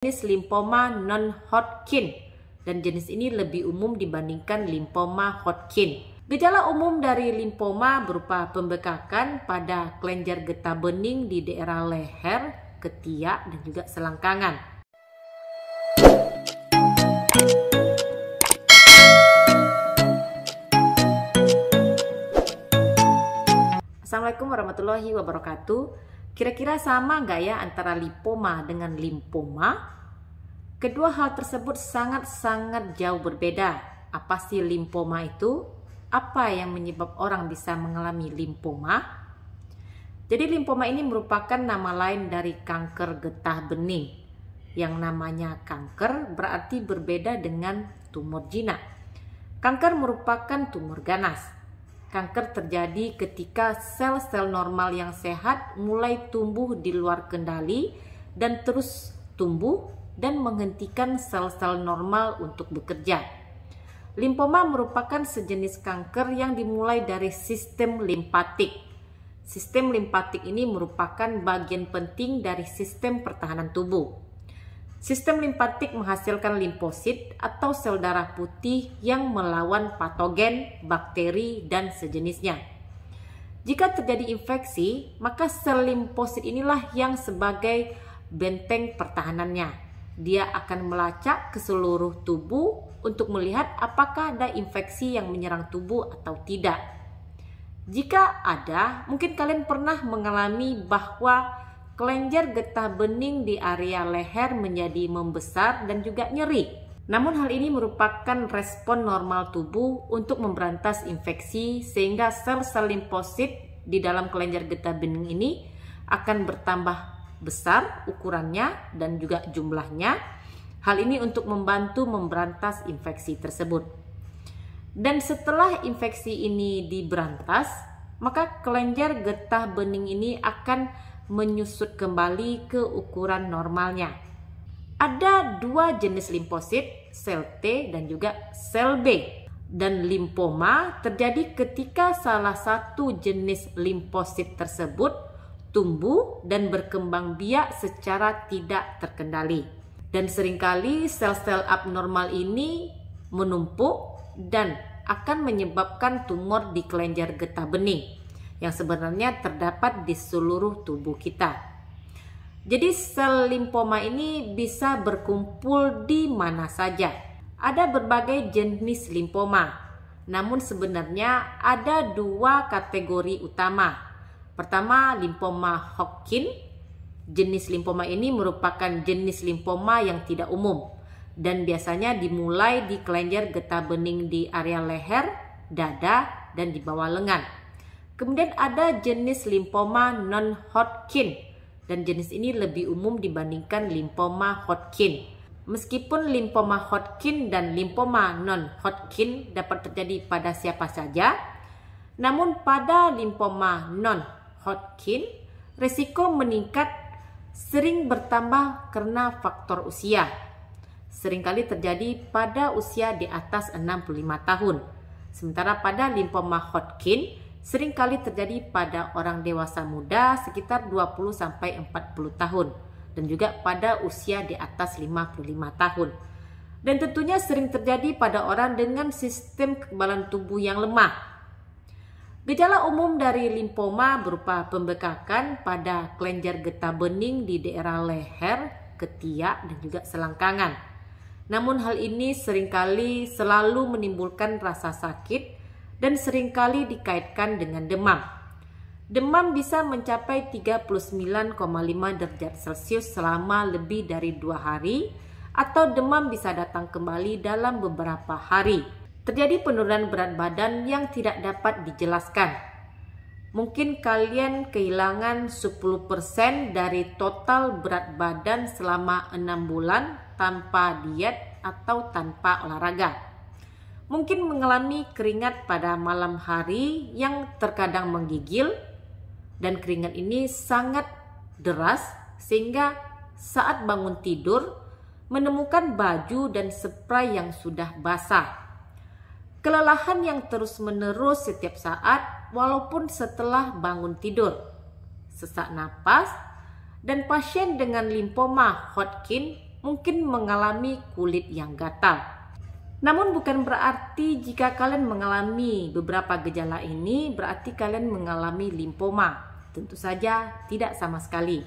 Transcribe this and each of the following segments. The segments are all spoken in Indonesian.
Jenis limfoma non-Hodgkin, dan jenis ini lebih umum dibandingkan limfoma Hodgkin. Gejala umum dari limfoma berupa pembekakan pada kelenjar getah bening di daerah leher, ketiak, dan juga selangkangan. Assalamualaikum warahmatullahi wabarakatuh. Kira-kira sama nggak ya antara lipoma dengan limfoma? Kedua hal tersebut sangat-sangat jauh berbeda. Apa sih limfoma itu? Apa yang menyebabkan orang bisa mengalami limfoma? Jadi limfoma ini merupakan nama lain dari kanker getah bening. Yang namanya kanker berarti berbeda dengan tumor jinak. Kanker merupakan tumor ganas. Kanker terjadi ketika sel-sel normal yang sehat mulai tumbuh di luar kendali dan terus tumbuh dan menghentikan sel-sel normal untuk bekerja. Limfoma merupakan sejenis kanker yang dimulai dari sistem limfatik. Sistem limfatik ini merupakan bagian penting dari sistem pertahanan tubuh. Sistem limfatik menghasilkan limfosit atau sel darah putih yang melawan patogen, bakteri, dan sejenisnya. Jika terjadi infeksi, maka sel limfosit inilah yang sebagai benteng pertahanannya. Dia akan melacak ke seluruh tubuh untuk melihat apakah ada infeksi yang menyerang tubuh atau tidak. Jika ada, mungkin kalian pernah mengalami bahwa kelenjar getah bening di area leher menjadi membesar dan juga nyeri. Namun hal ini merupakan respon normal tubuh untuk memberantas infeksi sehingga sel-sel limfosit di dalam kelenjar getah bening ini akan bertambah besar ukurannya dan juga jumlahnya. Hal ini untuk membantu memberantas infeksi tersebut. Dan setelah infeksi ini diberantas, maka kelenjar getah bening ini akan menyusut kembali ke ukuran normalnya. Ada dua jenis limfosit, sel T dan juga sel B. Dan limfoma terjadi ketika salah satu jenis limfosit tersebut tumbuh dan berkembang biak secara tidak terkendali. Dan seringkali sel-sel abnormal ini menumpuk dan akan menyebabkan tumor di kelenjar getah bening yang sebenarnya terdapat di seluruh tubuh kita. Jadi sel limfoma ini bisa berkumpul di mana saja. Ada berbagai jenis limfoma, namun sebenarnya ada dua kategori utama. Pertama, limfoma Hodgkin. Jenis limfoma ini merupakan jenis limfoma yang tidak umum dan biasanya dimulai di kelenjar getah bening di area leher, dada, dan di bawah lengan. Kemudian ada jenis limfoma non-Hodgkin, dan jenis ini lebih umum dibandingkan limfoma Hodgkin. Meskipun limfoma Hodgkin dan limfoma non-Hodgkin dapat terjadi pada siapa saja, namun pada limfoma non-Hodgkin, risiko meningkat sering bertambah karena faktor usia. Seringkali terjadi pada usia di atas 65 tahun. Sementara pada limfoma Hodgkin, seringkali terjadi pada orang dewasa muda sekitar 20-40 tahun dan juga pada usia di atas 55 tahun. Dan tentunya sering terjadi pada orang dengan sistem kekebalan tubuh yang lemah. Gejala umum dari limfoma berupa pembekakan pada kelenjar getah bening di daerah leher, ketiak, dan juga selangkangan. Namun hal ini seringkali selalu menimbulkan rasa sakit dan seringkali dikaitkan dengan demam. Demam bisa mencapai 39,5 derajat Celcius selama lebih dari 2 hari, atau demam bisa datang kembali dalam beberapa hari. Terjadi penurunan berat badan yang tidak dapat dijelaskan. Mungkin kalian kehilangan 10% dari total berat badan selama 6 bulan tanpa diet atau tanpa olahraga. Mungkin mengalami keringat pada malam hari yang terkadang menggigil, dan keringat ini sangat deras sehingga saat bangun tidur menemukan baju dan spray yang sudah basah. Kelelahan yang terus-menerus setiap saat walaupun setelah bangun tidur. Sesak napas, dan pasien dengan limfoma Hodgkin mungkin mengalami kulit yang gatal. Namun bukan berarti jika kalian mengalami beberapa gejala ini berarti kalian mengalami limfoma. Tentu saja tidak sama sekali.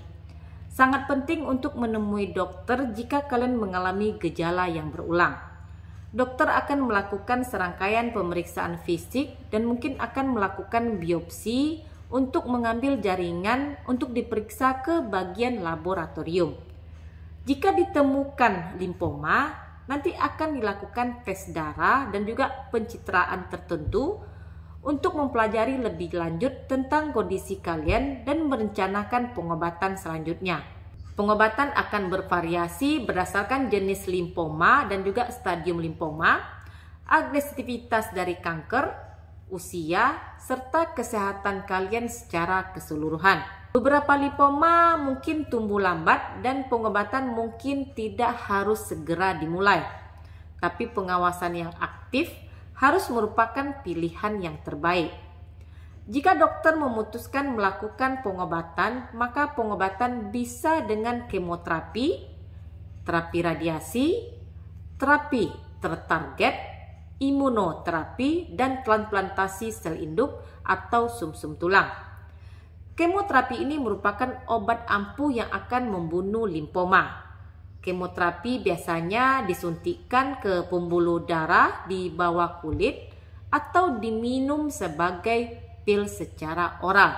Sangat penting untuk menemui dokter jika kalian mengalami gejala yang berulang. Dokter akan melakukan serangkaian pemeriksaan fisik dan mungkin akan melakukan biopsi untuk mengambil jaringan untuk diperiksa ke bagian laboratorium. Jika ditemukan limfoma, nanti akan dilakukan tes darah dan juga pencitraan tertentu untuk mempelajari lebih lanjut tentang kondisi kalian dan merencanakan pengobatan selanjutnya. Pengobatan akan bervariasi berdasarkan jenis limfoma dan juga stadium limfoma, agresivitas dari kanker, usia, serta kesehatan kalian secara keseluruhan. Beberapa limfoma mungkin tumbuh lambat dan pengobatan mungkin tidak harus segera dimulai. Tapi pengawasan yang aktif harus merupakan pilihan yang terbaik. Jika dokter memutuskan melakukan pengobatan, maka pengobatan bisa dengan kemoterapi, terapi radiasi, terapi tertarget, imunoterapi, dan transplantasi sel induk atau sumsum tulang. Kemoterapi ini merupakan obat ampuh yang akan membunuh limfoma. Kemoterapi biasanya disuntikkan ke pembuluh darah di bawah kulit atau diminum sebagai pil secara oral.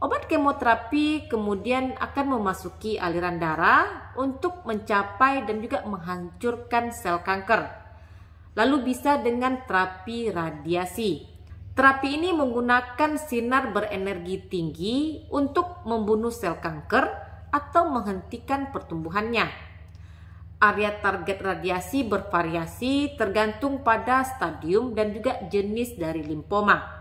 Obat kemoterapi kemudian akan memasuki aliran darah untuk mencapai dan juga menghancurkan sel kanker. Lalu bisa dengan terapi radiasi. Terapi ini menggunakan sinar berenergi tinggi untuk membunuh sel kanker atau menghentikan pertumbuhannya. Area target radiasi bervariasi tergantung pada stadium dan juga jenis dari limfoma.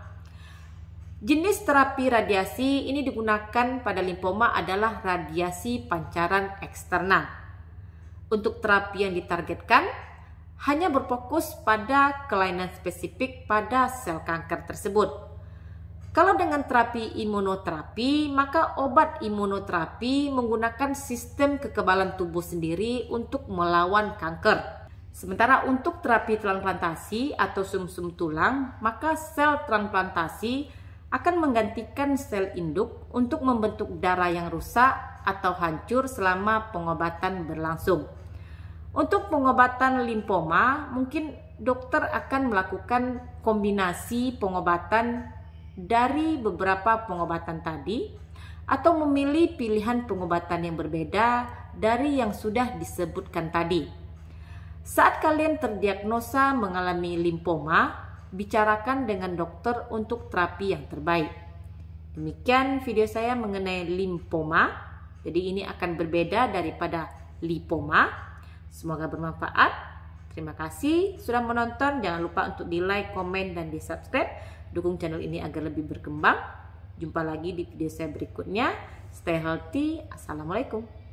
Jenis terapi radiasi ini digunakan pada limfoma adalah radiasi pancaran eksternal. Untuk terapi yang ditargetkan hanya berfokus pada kelainan spesifik pada sel kanker tersebut. Kalau dengan terapi imunoterapi, maka obat imunoterapi menggunakan sistem kekebalan tubuh sendiri untuk melawan kanker. Sementara untuk terapi transplantasi atau sumsum tulang, maka sel transplantasi akan menggantikan sel induk untuk membentuk darah yang rusak atau hancur selama pengobatan berlangsung. Untuk pengobatan limfoma, mungkin dokter akan melakukan kombinasi pengobatan dari beberapa pengobatan tadi atau memilih pilihan pengobatan yang berbeda dari yang sudah disebutkan tadi. Saat kalian terdiagnosa mengalami limfoma, bicarakan dengan dokter untuk terapi yang terbaik. Demikian video saya mengenai limfoma. Jadi ini akan berbeda daripada lipoma. Semoga bermanfaat. Terima kasih sudah menonton. Jangan lupa untuk di like, komen, dan di subscribe. Dukung channel ini agar lebih berkembang. Jumpa lagi di video saya berikutnya. Stay healthy. Assalamualaikum.